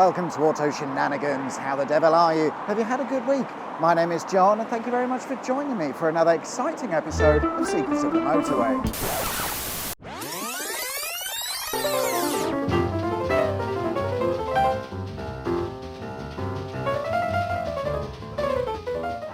welcome to Auto Shenanigans. How the devil are you? Have you had a good week? My name is John and thank you very much for joining me for another exciting episode of Secrets of the Motorway.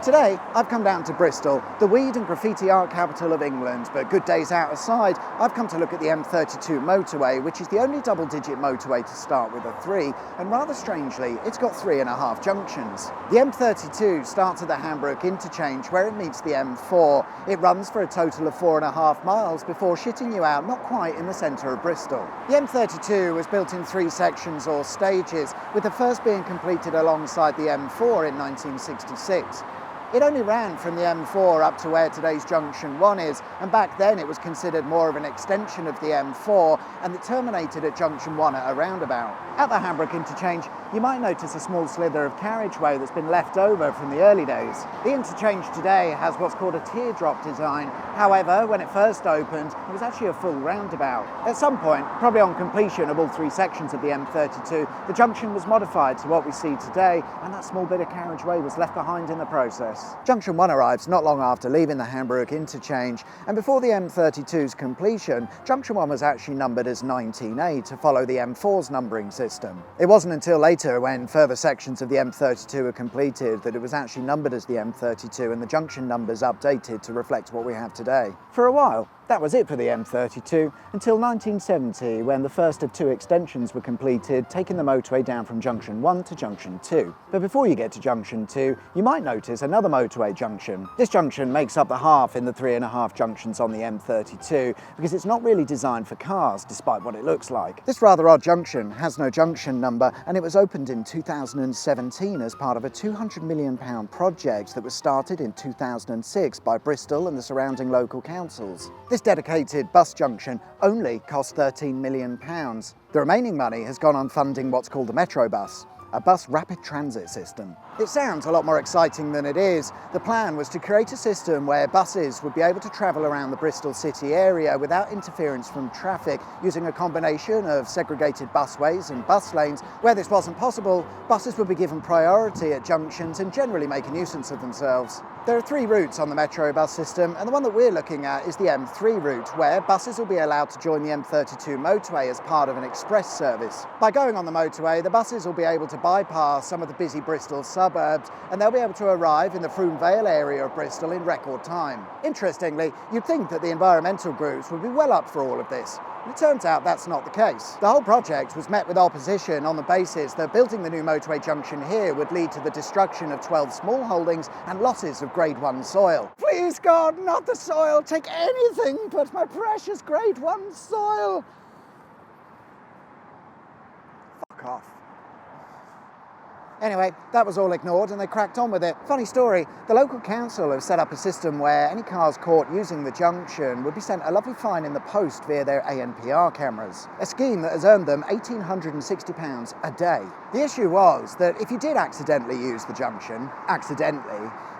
Today, I've come down to Bristol, the weed and graffiti art capital of England, but good days out aside, I've come to look at the M32 motorway, which is the only double-digit motorway to start with a 3, and rather strangely, it's got 3.5 junctions. The M32 starts at the Hambrook interchange where it meets the M4. It runs for a total of 4.5 miles before shitting you out not quite in the centre of Bristol. The M32 was built in 3 sections or stages, with the first being completed alongside the M4 in 1966. It only ran from the M4 up to where today's Junction 1 is, and back then it was considered more of an extension of the M4, and it terminated at Junction 1 at a roundabout. At the Hambrook interchange, you might notice a small slither of carriageway that's been left over from the early days. The interchange today has what's called a teardrop design. However, when it first opened, it was actually a full roundabout. At some point, probably on completion of all 3 sections of the M32, the junction was modified to what we see today, and that small bit of carriageway was left behind in the process. Junction 1 arrives not long after leaving the Hambrook interchange, and before the M32's completion, Junction 1 was actually numbered as 19A to follow the M4's numbering system. It wasn't until later, when further sections of the M32 were completed, that it was actually numbered as the M32 and the junction numbers updated to reflect what we have today. For a while, that was it for the M32 until 1970, when the first of 2 extensions were completed, taking the motorway down from Junction 1 to Junction 2. But before you get to Junction 2, you might notice another motorway junction. This junction makes up the half in the 3.5 junctions on the M32 because it's not really designed for cars, despite what it looks like. This rather odd junction has no junction number, and it was opened in 2017 as part of a £200 million project that was started in 2006 by Bristol and the surrounding local councils. This dedicated bus junction only cost £13 million. The remaining money has gone on funding what's called the metrobus, a bus rapid transit system. It sounds a lot more exciting than it is. The plan was to create a system where buses would be able to travel around the Bristol city area without interference from traffic, using a combination of segregated busways and bus lanes. Where this wasn't possible, buses would be given priority at junctions and generally make a nuisance of themselves. There are 3 routes on the Metrobus system, and the one that we're looking at is the M3 route, where buses will be allowed to join the M32 motorway as part of an express service. By going on the motorway, the buses will be able to bypass some of the busy Bristol suburbs, and they'll be able to arrive in the Froome Vale area of Bristol in record time. Interestingly, you'd think that the environmental groups would be well up for all of this. It turns out that's not the case. The whole project was met with opposition on the basis that building the new motorway junction here would lead to the destruction of 12 small holdings and losses of Grade 1 soil. Please God, not the soil! Take anything but my precious Grade 1 soil! Fuck off. Anyway, that was all ignored and they cracked on with it. Funny story, the local council have set up a system where any cars caught using the junction would be sent a lovely fine in the post via their ANPR cameras. A scheme that has earned them £1,860 a day. The issue was that if you did accidentally use the junction,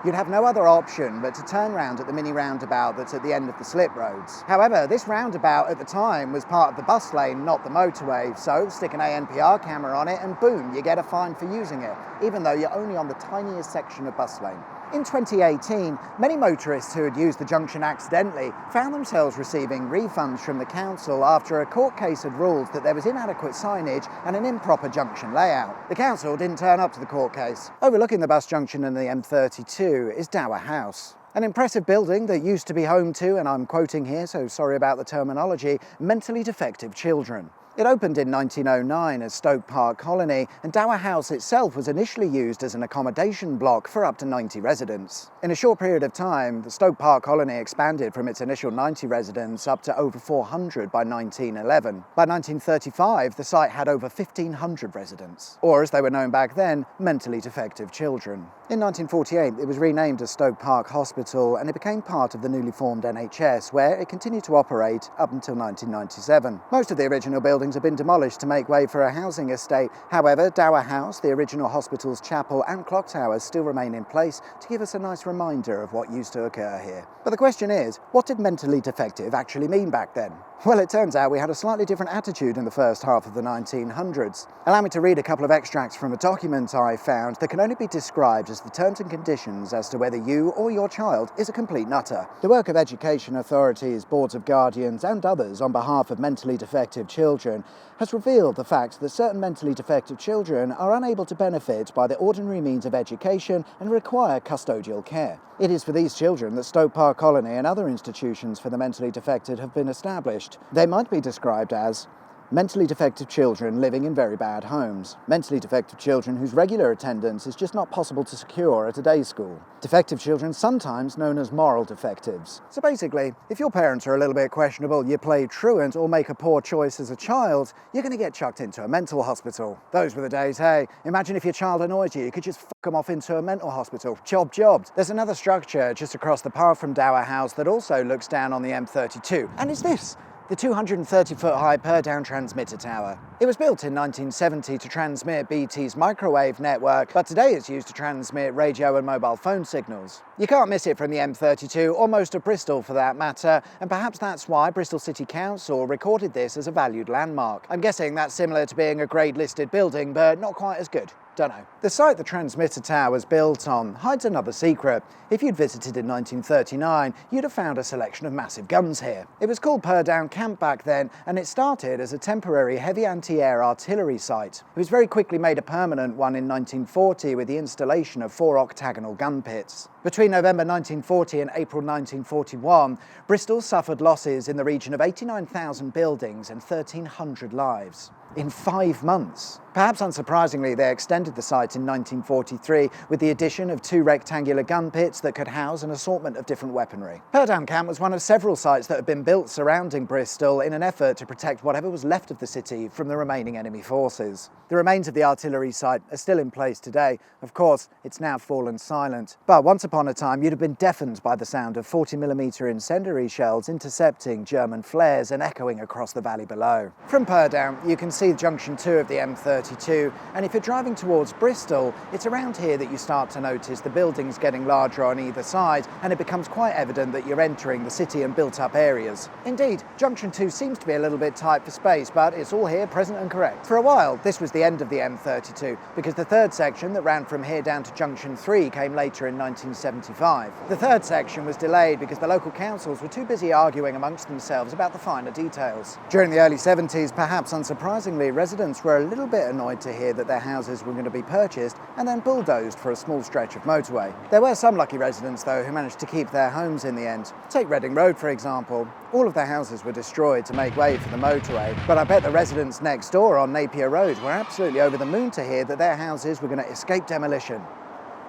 you'd have no other option but to turn round at the mini roundabout that's at the end of the slip roads. However, this roundabout at the time was part of the bus lane, not the motorway, so stick an ANPR camera on it and boom, you get a fine for using it, even though you're only on the tiniest section of bus lane. In 2018, many motorists who had used the junction accidentally found themselves receiving refunds from the council after a court case had ruled that there was inadequate signage and an improper junction layout. The council didn't turn up to the court case. Overlooking the bus junction and the M32 is Dower House. An impressive building that used to be home to, and I'm quoting here, so sorry about the terminology, mentally defective children. It opened in 1909 as Stoke Park Colony, and Dower House itself was initially used as an accommodation block for up to 90 residents. In a short period of time, the Stoke Park Colony expanded from its initial 90 residents up to over 400 by 1911. By 1935, the site had over 1,500 residents, or as they were known back then, mentally defective children. In 1948, it was renamed as Stoke Park Hospital and it became part of the newly formed NHS, where it continued to operate up until 1997. Most of the original buildings have been demolished to make way for a housing estate. However, Dower House, the original hospital's chapel and clock towers still remain in place to give us a nice reminder of what used to occur here. But the question is, what did mentally defective actually mean back then? Well, it turns out we had a slightly different attitude in the first half of the 1900s. Allow me to read a couple of extracts from a document I found that can only be described as the terms and conditions as to whether you or your child is a complete nutter. The work of education authorities, boards of guardians and others on behalf of mentally defective children has revealed the fact that certain mentally defective children are unable to benefit by the ordinary means of education and require custodial care. It is for these children that Stoke Park Colony and other institutions for the mentally defected have been established. They might be described as mentally defective children living in very bad homes. Mentally defective children whose regular attendance is just not possible to secure at a day school. Defective children, sometimes known as moral defectives. So basically, if your parents are a little bit questionable, you play truant or make a poor choice as a child, you're going to get chucked into a mental hospital. Those were the days, hey. Imagine if your child annoys you could just fuck them off into a mental hospital. Jobbed. There's another structure just across the path from Dower House that also looks down on the M32. And it's this. The 230-foot-high Purdown transmitter tower. It was built in 1970 to transmit BT's microwave network, but today it's used to transmit radio and mobile phone signals. You can't miss it from the M32, or most of Bristol for that matter, and perhaps that's why Bristol City Council recorded this as a valued landmark. I'm guessing that's similar to being a grade-listed building, but not quite as good. Don't know. The site the transmitter tower was built on hides another secret. If you'd visited in 1939, you'd have found a selection of massive guns here. It was called Purdown Camp back then, and it started as a temporary heavy anti-air artillery site. It was very quickly made a permanent one in 1940 with the installation of 4 octagonal gun pits. Between November 1940 and April 1941, Bristol suffered losses in the region of 89,000 buildings and 1,300 lives. In 5 months. Perhaps unsurprisingly, they extended the site in 1943 with the addition of 2 rectangular gun pits that could house an assortment of different weaponry. Purdown Camp was one of several sites that had been built surrounding Bristol in an effort to protect whatever was left of the city from the remaining enemy forces. The remains of the artillery site are still in place today. Of course, it's now fallen silent. But once upon a time, you'd have been deafened by the sound of 40mm incendiary shells intercepting German flares and echoing across the valley below. From Purdown, you can see Junction 2 of the M32, and if you're driving towards Bristol, it's around here that you start to notice the buildings getting larger on either side, and it becomes quite evident that you're entering the city and built-up areas. Indeed, Junction 2 seems to be a little bit tight for space, but it's all here, present and correct. For a while, this was the end of the M32, because the third section that ran from here down to Junction 3 came later in 1975. The third section was delayed because the local councils were too busy arguing amongst themselves about the finer details. During the early 70s, perhaps unsurprisingly, residents were a little bit annoyed to hear that their houses were going to be purchased and then bulldozed for a small stretch of motorway. There were some lucky residents, though, who managed to keep their homes in the end. Take Reading Road, for example. All of their houses were destroyed to make way for the motorway, but I bet the residents next door on Napier Road were absolutely over the moon to hear that their houses were going to escape demolition.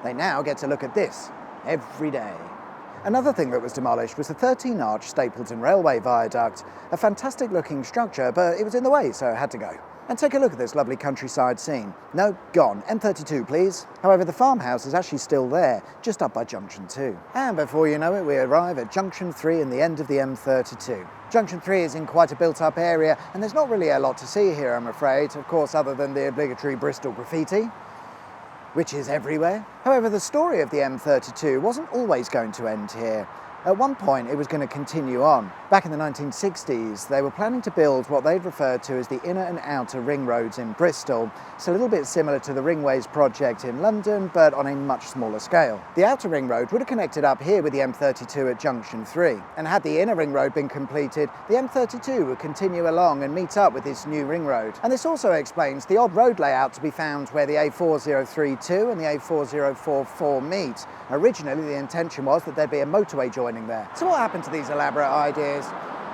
They now get to look at this every day. Another thing that was demolished was the 13-arch Stapleton Railway Viaduct. A fantastic looking structure, but it was in the way, so it had to go. And take a look at this lovely countryside scene. No, gone. M32, please. However, the farmhouse is actually still there, just up by Junction 2. And before you know it, we arrive at Junction 3 and the end of the M32. Junction 3 is in quite a built-up area, and there's not really a lot to see here, I'm afraid, of course, other than the obligatory Bristol graffiti, which is everywhere. However, the story of the M32 wasn't always going to end here. At one point, it was going to continue on. Back in the 1960s, they were planning to build what they'd referred to as the inner and outer ring roads in Bristol. It's a little bit similar to the Ringways project in London, but on a much smaller scale. The outer ring road would have connected up here with the M32 at Junction 3. And had the inner ring road been completed, the M32 would continue along and meet up with this new ring road. And this also explains the odd road layout to be found where the A4032 and the A4044 meet. Originally, the intention was that there'd be a motorway joining there. So what happened to these elaborate ideas?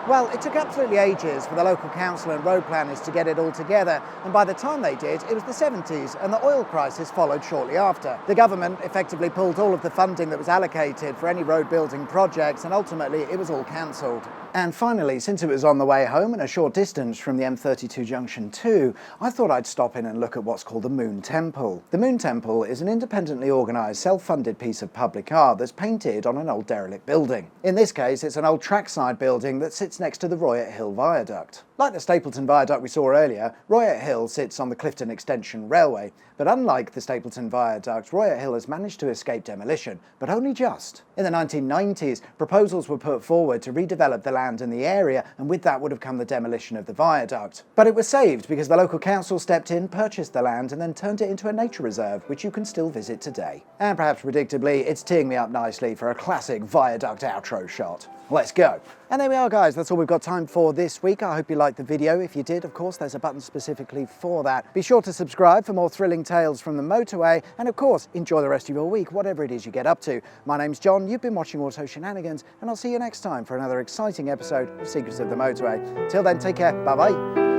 Well, it took absolutely ages for the local council and road planners to get it all together, and by the time they did, it was the 70s, and the oil crisis followed shortly after. The government effectively pulled all of the funding that was allocated for any road building projects, and ultimately it was all cancelled. And finally, since it was on the way home and a short distance from the M32 Junction 2, I thought I'd stop in and look at what's called the Moon Temple. The Moon Temple is an independently organised, self-funded piece of public art that's painted on an old derelict building. In this case, it's an old trackside building that sits next to the Royett Hill Viaduct. Like the Stapleton Viaduct we saw earlier, Royett Hill sits on the Clifton Extension Railway, but unlike the Stapleton Viaduct, Royett Hill has managed to escape demolition, but only just. In the 1990s, proposals were put forward to redevelop the land in the area, and with that would have come the demolition of the viaduct. But it was saved because the local council stepped in, purchased the land, and then turned it into a nature reserve, which you can still visit today. And perhaps predictably, it's teeing me up nicely for a classic viaduct outro shot. Let's go. And there we are, guys. That's all we've got time for this week. I hope you liked the video. If you did, of course, there's a button specifically for that. Be sure to subscribe for more thrilling tales from the motorway. And of course, enjoy the rest of your week, whatever it is you get up to. My name's John. You've been watching Auto Shenanigans, and I'll see you next time for another exciting episode of Secrets of the Motorway. Till then, take care. Bye-bye.